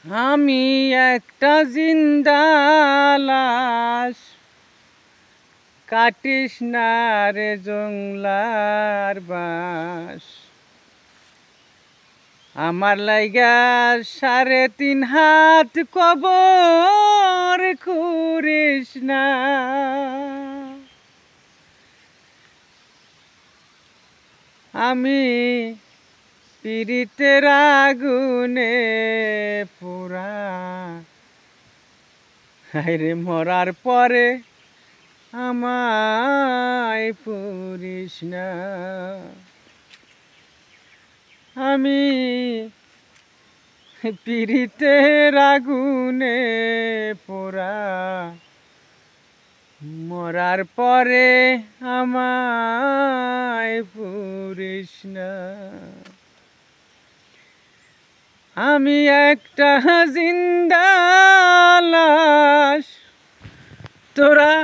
আমি একটা জিন্দা লাশ, কাটিস না রে জংলার বাঁশ। আমার লাইগা 3.5 হাত কবর খুঁড়িস না। আমি পীড়িতের আগুনে পোড়া, হায়রে মরার পরে আমায় পুরিস না। আমি পীড়িতের আগুনে পোড়া, মরার পরে আমায় পুরিস না। আমি একটা জিন্দা লাশ, তোরা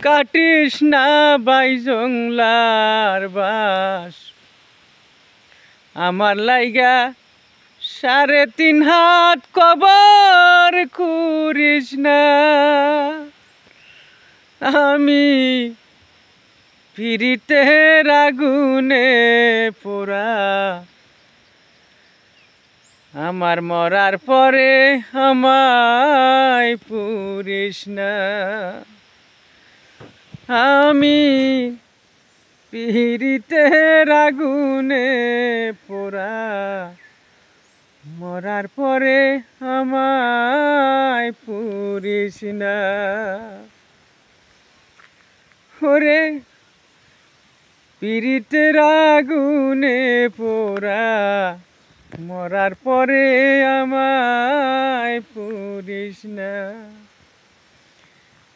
কাটিস না ভাই জংলার বাঁশ। আমার লাইগা 3.5 হাত কবর খুঁড়িস না। আমি পীড়িতের আগুনে পোড়া, আমার মরার পরে আমায় পুরিস না। আমি পীড়িতের আগুনে পোড়া, মরার পরে আমায় পুরিস না। ওরে পীড়িতের আগুনে পোড়া, মরার পরে আমায় পুরিস না।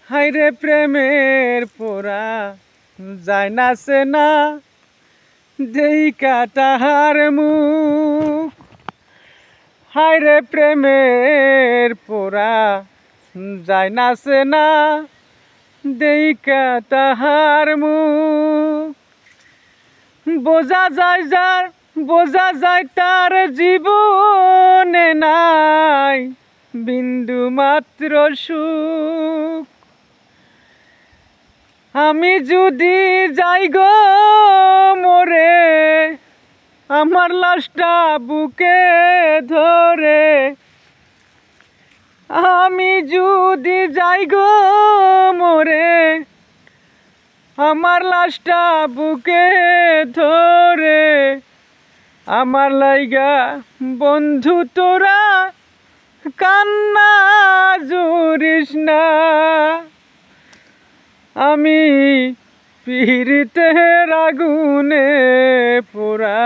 হায়রে প্রেমের পোড়া যায় না সে না, দেইকা তাহার মুখ। হায়রে প্রেমের পোড়া যায় না সে না, দেইকা তাহার মুখ। বোঝা যায় তার জীবনে নাই বিন্দু মাত্র সুখ। আমি যদি যাই গো মরে, আমার লাশটা বুকে ধরে। আমি যদি যাই গো মরে, আমার লাশটা বুকে ধরে। আমার লাইগা বন্ধু তোরা কান্না জুরিস না। আমি পীড়িতের আগুনে পোড়া,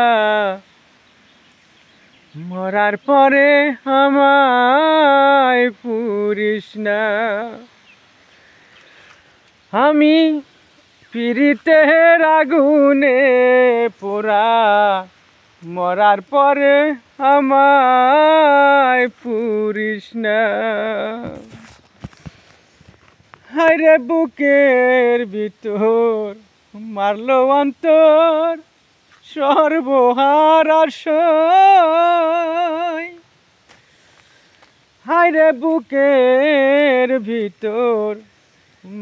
মরার পরে আমায় পুরিস না। আমি পীড়িতের আগুনে পোড়া, মরার পরে আমায় পুরিস না। হায়রে বুকের ভিতর মারলো অন্তর সর্বহারা সই। হায়রে বুকের ভিতর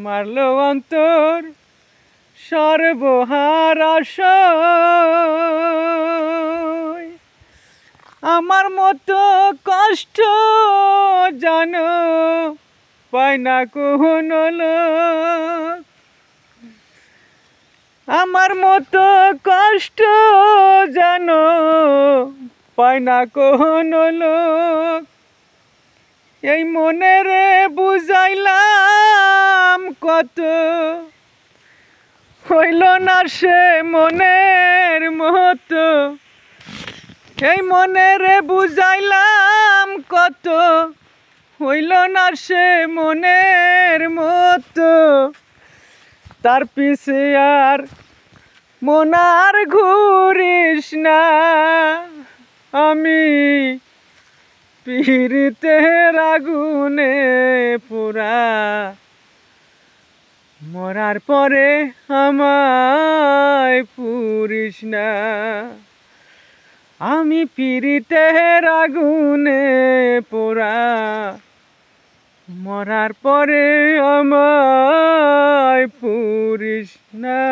মারলো অন্তর সর্বহারা সই। আমার মতো কষ্ট জানো পায় না কোনো লোক। আমার মতো কষ্ট জানো পায় না কোনো লোক। এই মনে রে বুঝাইলাম কত, হইল না সে মনের মতো। এই মনে রে বুঝাইলাম কত, হইল না সে মনের মতো। তার পিছে আর মনার ঘুরিস না। আমি পীড়িতের আগুনে পোড়া, মরার পরে আমায় পুরিস না। আমি পিরিতের আগুনে পোড়া, মরার পরে আমায় পুরিস না।